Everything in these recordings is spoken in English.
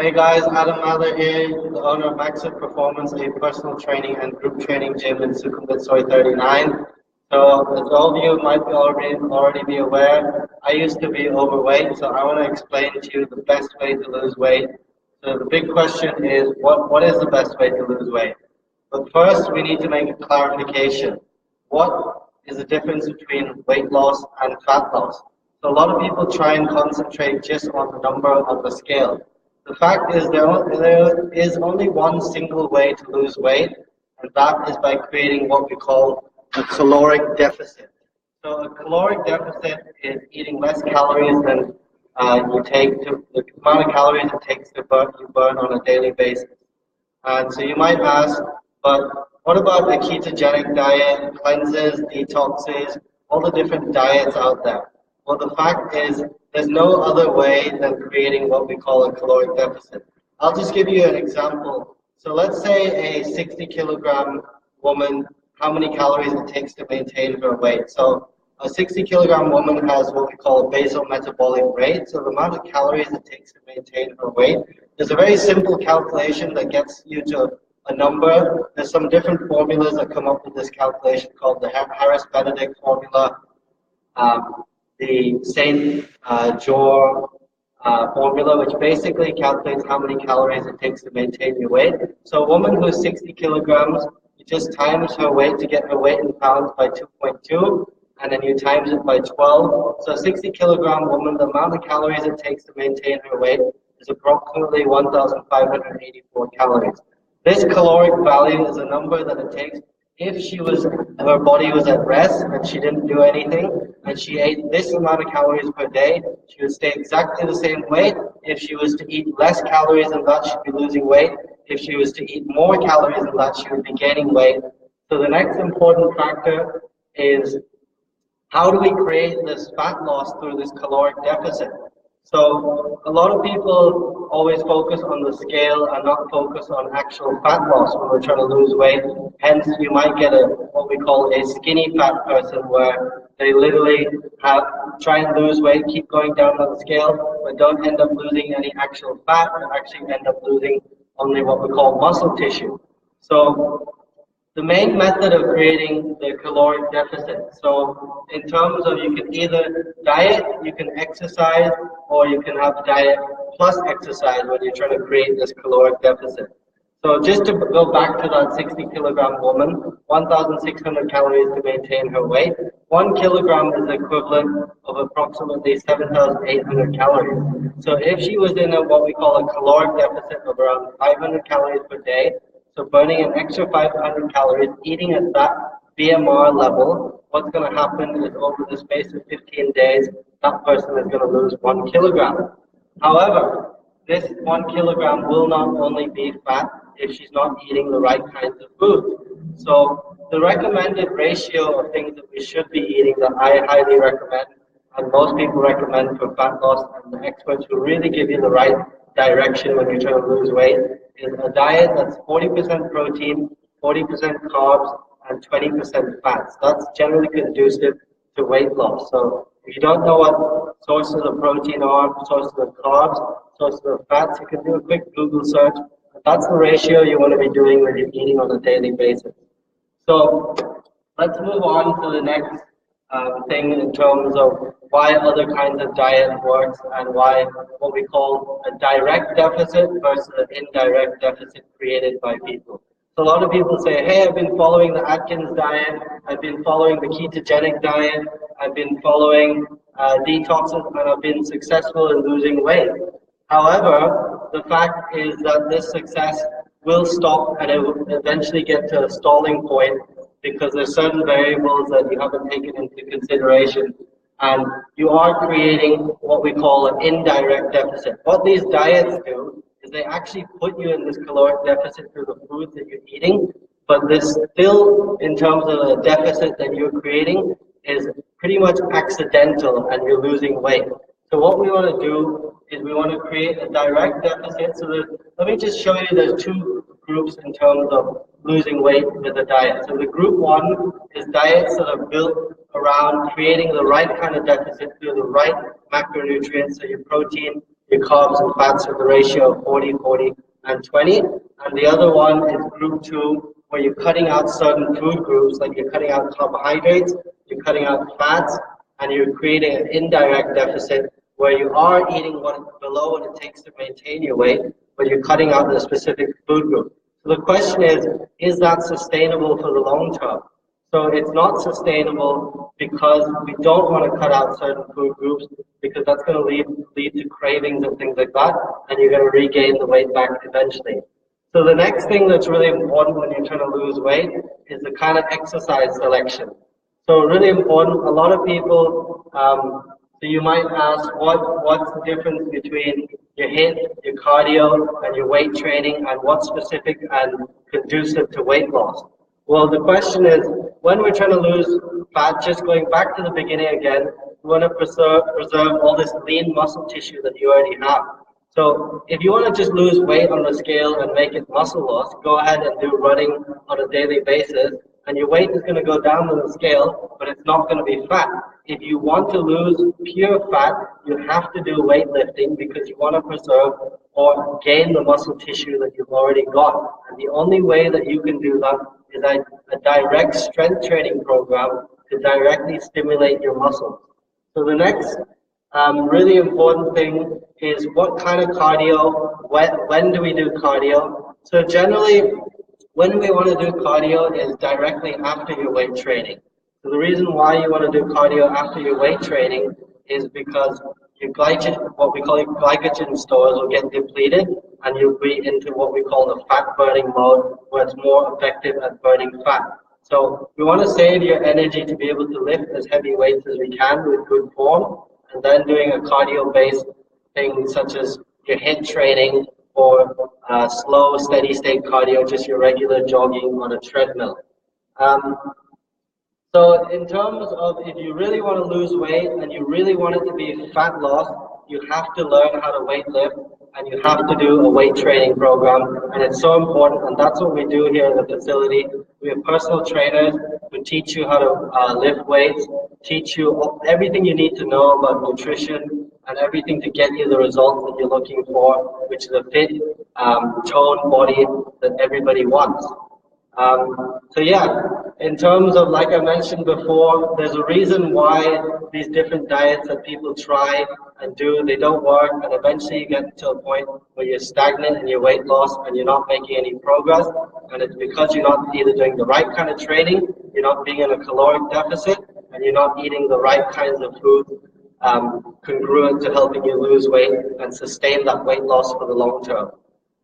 Hey guys, Adam Mather here, the owner of MaxFit Performance, a personal training and group training gym in Sukhumvit Soy 39. So, as all of you might already be aware, I used to be overweight, so I want to explain to you the best way to lose weight. So, the big question is, what is the best way to lose weight? But first, we need to make a clarification. What is the difference between weight loss and fat loss? So, a lot of people try and concentrate just on the number on the scale. The fact is there is only one single way to lose weight, and that is by creating what we call a caloric deficit. So a caloric deficit is eating less calories than you take to the amount of calories it takes to burn on a daily basis. And so you might ask, but what about a ketogenic diet, cleanses, detoxes, all the different diets out there? Well, the fact is, there's no other way than creating what we call a caloric deficit. I'll just give you an example. So let's say a 60 kilogram woman, how many calories it takes to maintain her weight. So a 60 kilogram woman has what we call a basal metabolic rate. So the amount of calories it takes to maintain her weight. There's a very simple calculation that gets you to a number. There's some different formulas that come up with this calculation called the Harris-Benedict formula. The St. Jour formula, which basically calculates how many calories it takes to maintain your weight. So a woman who's 60 kilograms, you just times her weight to get her weight in pounds by 2.2, and then you times it by 12. So a 60 kilogram woman, the amount of calories it takes to maintain her weight is approximately 1,584 calories. This caloric value is a number that it takes if her body was at rest and she didn't do anything, and she ate this amount of calories per day, she would stay exactly the same weight. If she was to eat less calories than that, she'd be losing weight. If she was to eat more calories than that, she would be gaining weight. So the next important factor is, how do we create this fat loss through this caloric deficit? So a lot of people always focus on the scale and not focus on actual fat loss when we're trying to lose weight. Hence, you might get what we call a skinny fat person, where they literally try and lose weight, keep going down on the scale, but don't end up losing any actual fat, but actually end up losing only what we call muscle tissue. So the main method of creating the caloric deficit. So in terms of, you can either diet, you can exercise, or you can have diet plus exercise when you're trying to create this caloric deficit. So just to go back to that 60 kilogram woman, 1,600 calories to maintain her weight. 1 kilogram is the equivalent of approximately 7,800 calories. So if she was in what we call a caloric deficit of around 500 calories per day, so burning an extra 500 calories, eating at that BMR level, what's going to happen is over the space of 15 days, that person is going to lose 1 kilogram. However, this 1 kilogram will not only be fat if she's not eating the right kinds of food. So the recommended ratio of things that we should be eating, that I highly recommend, and most people recommend for fat loss, and the experts who really give you the right direction when you're trying to lose weight, is a diet that's 40% protein, 40% carbs, and 20% fats. That's generally conducive to weight loss. So if you don't know what sources of protein are, sources of carbs, sources of fats, you can do a quick Google search. That's the ratio you want to be doing when you're eating on a daily basis. So let's move on to the next thing in terms of why other kinds of diet works, and why what we call a direct deficit versus an indirect deficit created by people. So a lot of people say, hey, I've been following the Atkins diet, I've been following the ketogenic diet, I've been following detoxes, and I've been successful in losing weight. However, the fact is that this success will stop, and it will eventually get to a stalling point, because there's certain variables that you haven't taken into consideration, and you are creating what we call an indirect deficit. What these diets do is they actually put you in this caloric deficit through the foods that you're eating, but this still, in terms of the deficit that you're creating, is pretty much accidental, and you're losing weight. So what we want to do is we want to create a direct deficit. So let me just show you there's two groups in terms of losing weight with a diet. So the group one is diets that are built around creating the right kind of deficit through the right macronutrients, so your protein, your carbs and fats with the ratio of 40, 40, and 20. And the other one is group 2, where you're cutting out certain food groups, like you're cutting out carbohydrates, you're cutting out fats, and you're creating an indirect deficit where you are eating below what it takes to maintain your weight, but you're cutting out a specific food group. So the question is that sustainable for the long term? So it's not sustainable because we don't want to cut out certain food groups, because that's going to lead to cravings and things like that, and you're going to regain the weight back eventually. So the next thing that's really important when you're trying to lose weight is the kind of exercise selection. So really important, a lot of people, so you might ask, what's the difference between your HIIT, your cardio, and your weight training, and what's specific and conducive to weight loss? Well, the question is, when we're trying to lose fat, just going back to the beginning again, we want to preserve all this lean muscle tissue that you already have. So if you want to just lose weight on the scale and make it muscle loss, go ahead and do running on a daily basis, and your weight is going to go down on the scale, but it's not going to be fat. If you want to lose pure fat, you have to do weightlifting because you want to preserve or gain the muscle tissue that you've already got. And the only way that you can do that is a direct strength training program to directly stimulate your muscles. So the next really important thing is what kind of cardio, when do we do cardio? So generally, when we want to do cardio is directly after your weight training. So the reason why you want to do cardio after your weight training is because your glycogen, what we call glycogen stores, will get depleted, and you'll be into what we call the fat burning mode, where it's more effective at burning fat. So we want to save your energy to be able to lift as heavy weights as we can with good form, and then doing a cardio-based thing such as your HIIT training or slow, steady-state cardio, just your regular jogging on a treadmill. So in terms of if you really want to lose weight and you really want it to be fat loss, you have to learn how to weight lift, and you have to do a weight training program, and it's so important, and that's what we do here in the facility. We have personal trainers who teach you how to lift weights, teach you everything you need to know about nutrition, and everything to get you the results that you're looking for, which is a fit, toned body that everybody wants. So yeah, in terms of, like I mentioned before, there's a reason why these different diets that people try and do, they don't work, and eventually you get to a point where you're stagnant in your weight loss and you're not making any progress, and it's because you're not either doing the right kind of training, you're not being in a caloric deficit, and you're not eating the right kinds of food congruent to helping you lose weight and sustain that weight loss for the long term.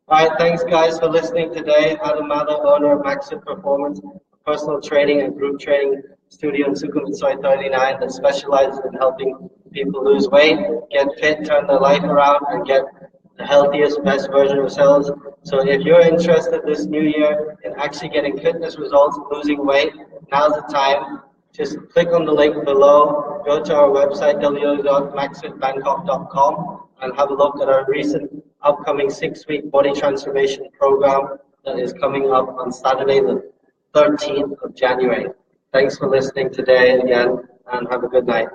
All right, thanks guys for listening today. Adam Mather, owner of MaxFit Performance, a personal training and group training studio in Sukhumvit Soy 39 that specializes in helping people lose weight, get fit, turn their life around, and get the healthiest, best version of themselves. So if you're interested this new year in actually getting fitness results, losing weight, now's the time. Just click on the link below, go to our website, www.maxfitbangkok.com, and have a look at our recent upcoming 6-week body transformation program that is coming up on Saturday, the 13th of January. Thanks for listening today again, and have a good night.